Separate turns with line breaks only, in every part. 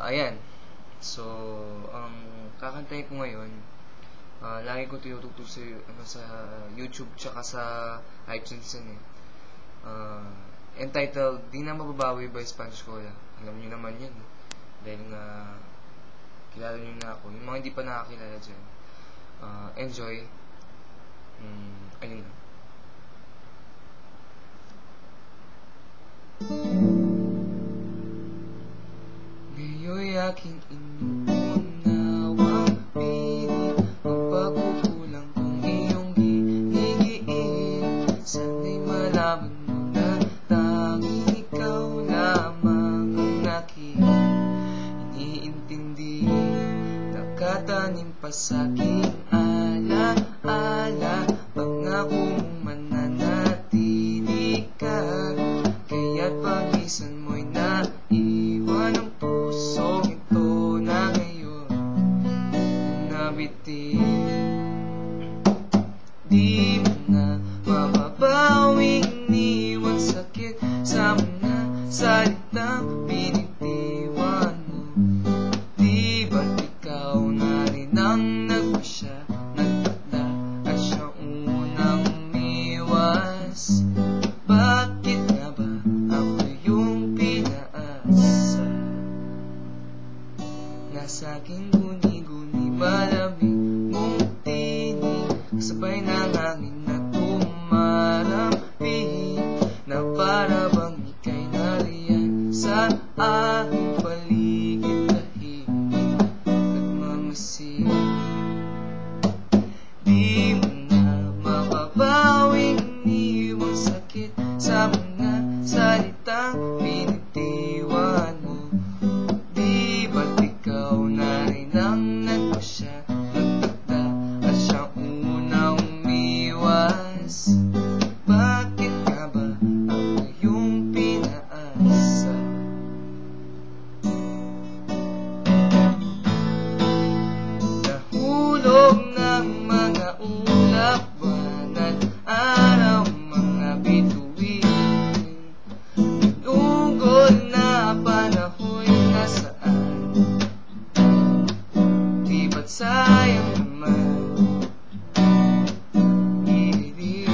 Ayan. So, ang kakantahin ko ngayon, lagi ko tinutugtog sa YouTube tsaka sa iTunes yan eh. Entitled, Di Na Mababawi by Spanish Cola. Alam niyo naman yun. Dahil nga, kilala niyo na ako. Yung mga hindi pa nakakilala dyan. Enjoy. Ayun na. Ngayon'y aking inuunawang pilit ang pagkukulang kong iyong ginigiin. Sana'y malaman mo na tanging ikaw lamang ang aking iniintindi. Nakatanim pa sa'king ala-ala, pangako mong mananatili ka. Kaya't pagisan mo'y naiwan ang pusong ito na ngayon nabitin. Di mo na mababawing iniwan sakit sa mga salitang binitiwan mo. Di ba't ikaw na rin ang nagpasya, nagtakda at siyang unang umiwas? Bakit nga ba ako yung pinaasa? Nasa aking guni-guni malamig mong tinig, kasabay ng hangin na tumarampi, na para bang ika'y nariyan sa aking paligid, tahimik nagmamasid. Di mo na mababawing iniwang sakit sa mga salitang binitiwan mo. Di ba't ikaw na rin ang nagpasya, nagtakda at siyang unang umiwas? Bakit nga ba ako yung pinaasa? Nahulog ng mga ulap, buwan at araw, mga bituin. Ugol na panaho'y nasaan? Di ba't sayang naman ililim?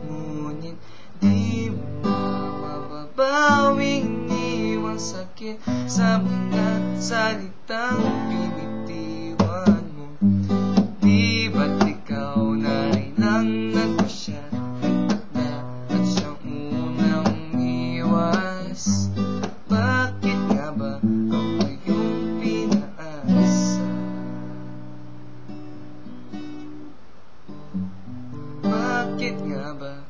Ngunit di mo mababawing iniwang sakit sa mga salitang binitiwan mo. Di ba't ikaw na rin ang nagpasya, nagtakda at siyang unang umiwas? Bakit nga ba ako yung pinaasa? Bakit nga ba